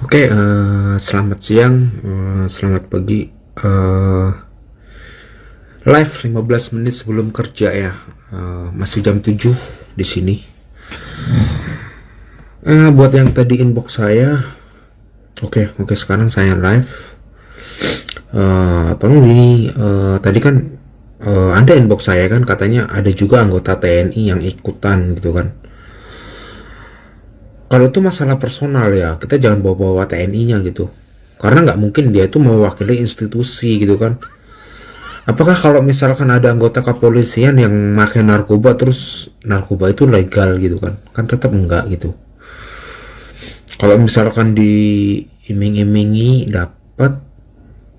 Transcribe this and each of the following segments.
Oke, selamat siang, selamat pagi. eh, Live 15 menit sebelum kerja ya. Masih jam 7 di sini. Buat yang tadi inbox saya, oke, sekarang saya live. Tolong ini, tadi kan Anda inbox saya kan katanya ada juga anggota TNI yang ikutan gitu kan. Kalau itu masalah personal ya, kita jangan bawa-bawa TNI-nya gitu. Karena nggak mungkin dia itu mewakili institusi gitu kan. Apakah kalau misalkan ada anggota kepolisian yang pakai narkoba terus narkoba itu legal gitu kan? Kan tetap enggak gitu. Kalau misalkan diiming-imingi dapat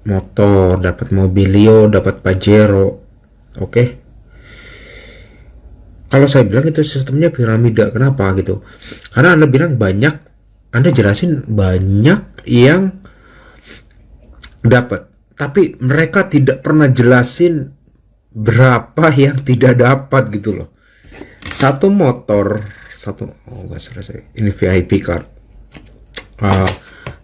motor, dapat mobilio, dapat pajero, oke? Kalau saya bilang itu sistemnya piramida, kenapa gitu? Karena Anda bilang banyak, Anda jelasin banyak yang dapat, tapi mereka tidak pernah jelasin berapa yang tidak dapat gitu loh. Satu motor, oh nggak selesai, ini VIP card. Uh,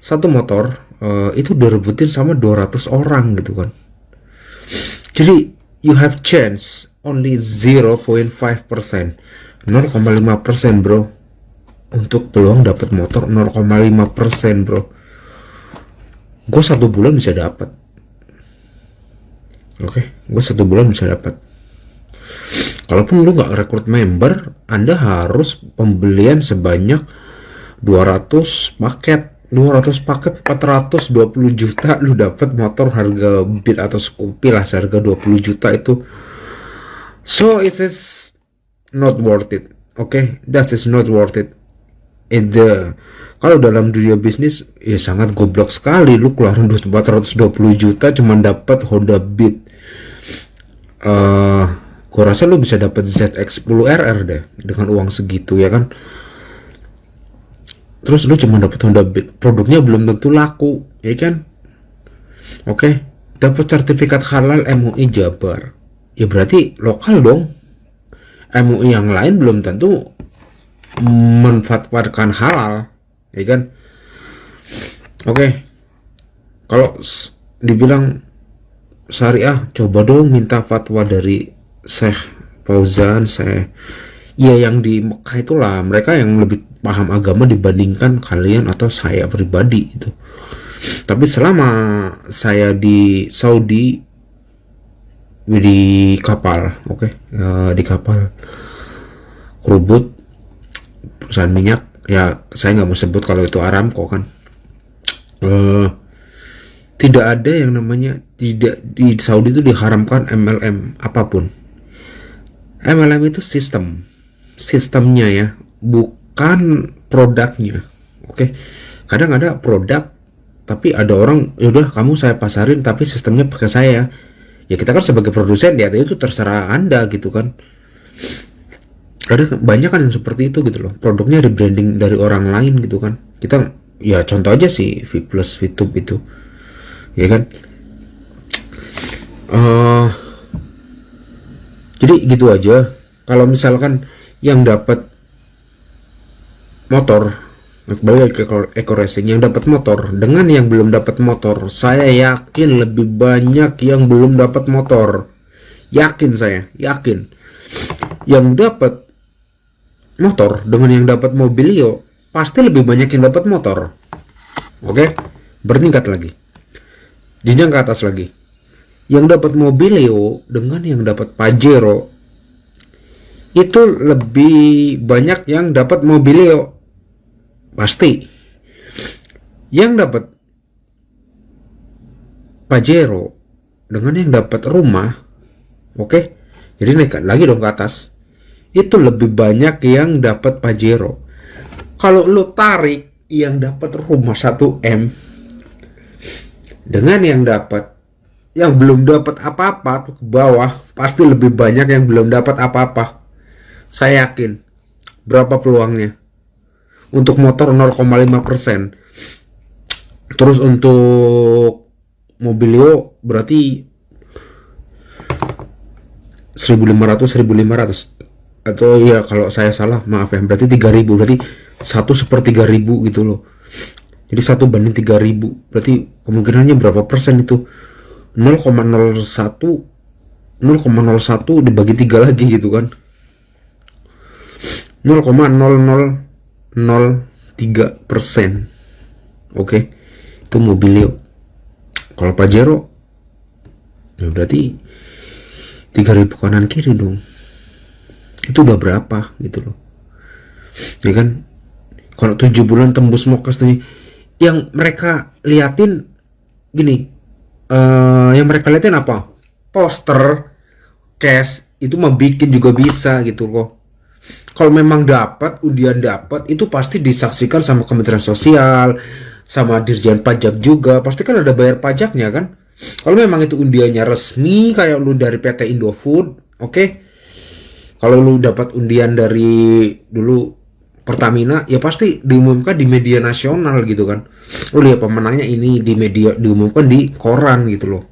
Satu motor itu direbutin sama 200 orang gitu kan. Jadi you have chance only 0.5%, 0,5% bro, untuk peluang dapat motor 0,5% bro. Gue 1 bulan bisa dapat. Oke, gue 1 bulan bisa dapat. Kalaupun lu nggak rekrut member, Anda harus pembelian sebanyak 200 paket. 200 paket 420 juta lu dapat motor harga Beat atau Scoopy lah seharga 20 juta itu. So it is not worth it. Oke, that is not worth it. Kalau dalam dunia bisnis ya sangat goblok sekali lu keluarin duit 420 juta cuman dapat Honda Beat. Gua rasa lu bisa dapat ZX10RR deh dengan uang segitu ya kan. Terus lu cuma dapat Honda Beat, produknya belum tentu laku, ya kan? Oke, dapat sertifikat halal MUI Jabar, ya berarti lokal dong. MUI yang lain belum tentu menfatwakan halal, ya kan? Oke, kalau dibilang syariah, coba dong minta fatwa dari Syekh Fauzan, ya yang di Mekah itulah, mereka yang lebih paham agama dibandingkan kalian atau saya pribadi itu. Tapi selama saya di Saudi di kapal, di kapal kerubut perusahaan minyak, ya saya nggak mau sebut kalau itu Aramco kan. Tidak ada yang namanya, tidak, di Saudi itu diharamkan MLM apapun. MLM itu sistemnya ya, bukan produknya. Oke, kadang ada produk tapi ada orang yaudah kamu saya pasarin tapi sistemnya pakai saya, ya kita kan sebagai produsen ya itu terserah Anda gitu kan. Ada banyak kan yang seperti itu gitu loh, produknya rebranding dari orang lain gitu kan. Kita ya contoh aja sih V Plus, VTube itu ya kan. Jadi gitu aja. Kalau misalkan yang dapat motor, kembali ke Eco Racing, yang dapat motor dengan yang belum dapat motor, saya yakin lebih banyak yang belum dapat motor. Yakin, saya yakin. Yang dapat motor dengan yang dapat mobilio pasti lebih banyak yang dapat motor. Oke, bertingkat lagi, jenjang ke atas lagi. Yang dapat mobilio dengan yang dapat pajero itu lebih banyak yang dapat mobilio pasti. Yang dapat pajero dengan yang dapat rumah, oke, jadi naik lagi dong ke atas, itu lebih banyak yang dapat pajero. Kalau lu tarik yang dapat rumah 1M dengan yang dapat, yang belum dapat apa-apa tuh ke bawah, pasti lebih banyak yang belum dapat apa-apa. Saya yakin. Berapa peluangnya? Untuk motor 0,5%. Terus untuk mobilio berarti 1.500 atau ya kalau saya salah maaf ya, berarti 3.000, berarti 1/3.000 gitu loh. Jadi 1 banding 3.000, berarti kemungkinannya berapa persen itu? 0,01 dibagi 3 lagi gitu kan, 0,0003%. Oke, itu Mobilio. Kalau Pajero ya berarti 3.000 kanan kiri dong, itu udah berapa gitu loh ya kan. Kalau 7 bulan tembus mau customer, yang mereka liatin gini, yang mereka liatin apa? Poster, cash, itu mah bikin juga bisa gitu loh. Kalau memang dapat, undian dapat, itu pasti disaksikan sama Kementerian Sosial, sama Dirjen Pajak juga, pasti kan ada bayar pajaknya kan. Kalau memang itu undiannya resmi kayak lu dari PT Indofood, oke. Kalau lu dapat undian dari dulu Pertamina, ya pasti diumumkan di media nasional gitu kan. Lu lihat pemenangnya ini di media, diumumkan di koran gitu loh.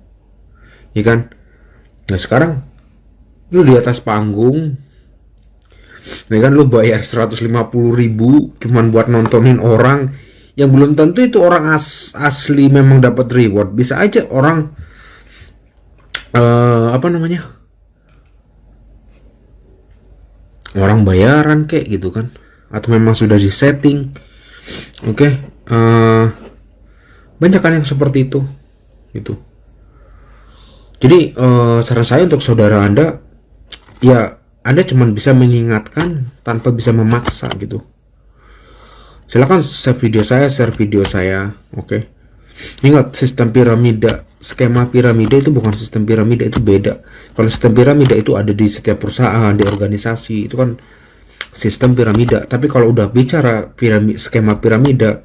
Ya kan? Nah, sekarang lu di atas panggung, ya kan, lu bayar 150.000 cuman buat nontonin orang yang belum tentu itu orang asli memang dapat reward. Bisa aja orang apa namanya, orang bayaran kayak gitu kan, atau memang sudah disetting. Oke, banyak kan yang seperti itu gitu. Jadi saran saya untuk saudara Anda, ya Anda cuma bisa mengingatkan tanpa bisa memaksa gitu. Silakan share video saya, oke. Ingat, sistem piramida, skema piramida itu bukan sistem piramida, itu beda. Kalau sistem piramida itu ada di setiap perusahaan, di organisasi, itu kan sistem piramida. Tapi kalau udah bicara skema piramida,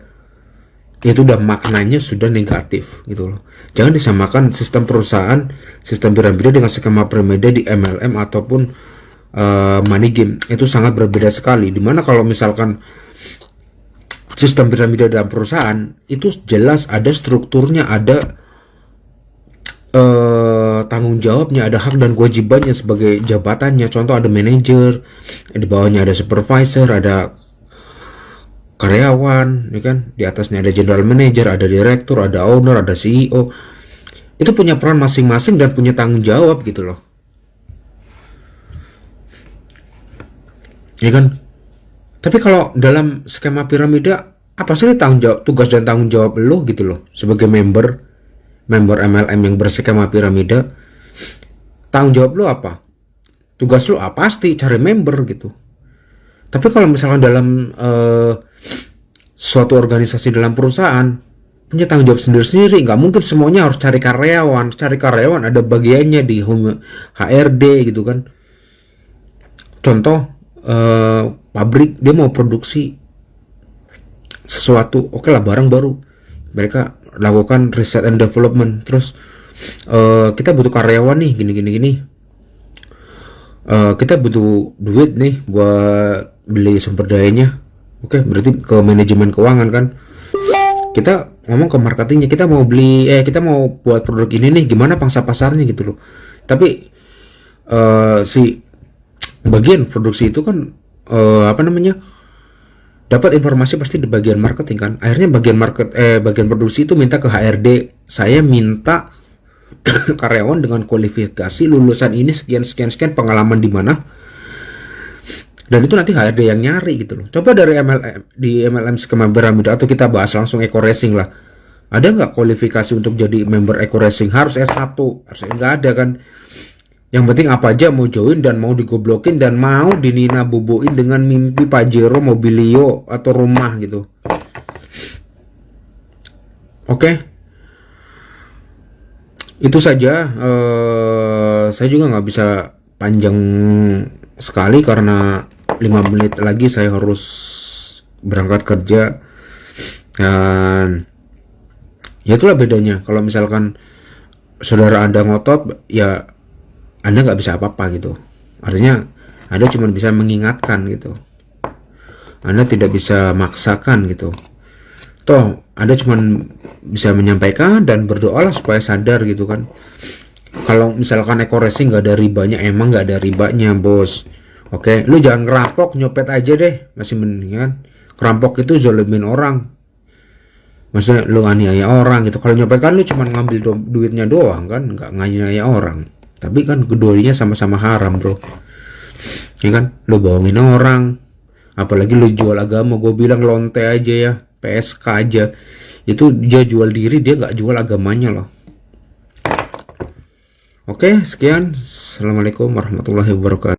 itu udah maknanya sudah negatif gitu loh. Jangan disamakan sistem perusahaan, sistem piramida dengan skema piramida di MLM ataupun money game. Itu sangat berbeda sekali. Dimana kalau misalkan sistem piramida dalam perusahaan itu jelas ada strukturnya, ada tanggung jawabnya, ada hak dan kewajibannya sebagai jabatannya. Contoh, ada manajer, di bawahnya ada supervisor, ada karyawan, ya kan? Di atasnya ada general manager, ada direktur, ada owner, ada CEO. Itu punya peran masing-masing dan punya tanggung jawab gitu loh. Ya kan? Tapi kalau dalam skema piramida, apa sih tanggung jawab, tugas dan tanggung jawab lo gitu loh sebagai member MLM yang berskema piramida? Tanggung jawab lo apa? Tugas lo apa? Pasti cari member gitu. Tapi kalau misalkan dalam suatu organisasi dalam perusahaan, punya tanggung jawab sendiri-sendiri. Nggak mungkin semuanya harus cari karyawan. Cari karyawan ada bagiannya di HRD gitu kan. Contoh, pabrik dia mau produksi sesuatu, oke lah, barang baru, mereka lakukan research and development. Terus kita butuh karyawan nih, gini, kita butuh duit nih buat beli sumber dayanya. Oke, berarti ke manajemen keuangan kan, kita ngomong ke marketingnya, kita mau beli, kita mau buat produk ini nih, gimana pangsa pasarnya gitu loh. Tapi si bagian produksi itu kan apa namanya, dapat informasi pasti di bagian marketing kan. Akhirnya bagian produksi itu minta ke HRD, saya minta karyawan dengan kualifikasi lulusan ini sekian pengalaman di mana, dan itu nanti HRD yang nyari gitu loh. Coba dari MLM skema piramida, atau kita bahas langsung Eco Racing lah, ada nggak kualifikasi untuk jadi member Eco Racing? Harus S1? Harusnya nggak ada kan. Yang penting apa aja mau join dan mau digoblokin dan mau dinina boboin dengan mimpi Pajero, Mobilio, atau rumah gitu. Oke. Itu saja. Saya juga nggak bisa panjang sekali karena 5 menit lagi saya harus berangkat kerja. Dan ya itulah bedanya. Kalau misalkan saudara Anda ngotot, ya Anda nggak bisa apa-apa gitu. Artinya Anda cuma bisa mengingatkan gitu. Anda tidak bisa maksakan gitu. Toh Anda cuma bisa menyampaikan dan berdoalah supaya sadar gitu kan. Kalau misalkan Eco Racing nggak ada ribanya, emang nggak ada ribanya bos. Oke, lu jangan ngerampok, nyopet aja deh, masih mendingan. Kerampok itu zolimin orang. Maksudnya lu nganiaya orang gitu. Kalau nyopet kan lu cuma ngambil duitnya doang kan, nggak nganiaya orang. Tapi kan keduanya sama-sama haram, bro. Ya kan, lu bohongin orang, apalagi lu jual agama. Gue bilang lonte aja ya, PSK aja, itu dia jual diri, dia nggak jual agamanya loh. Oke, sekian. Assalamualaikum warahmatullahi wabarakatuh.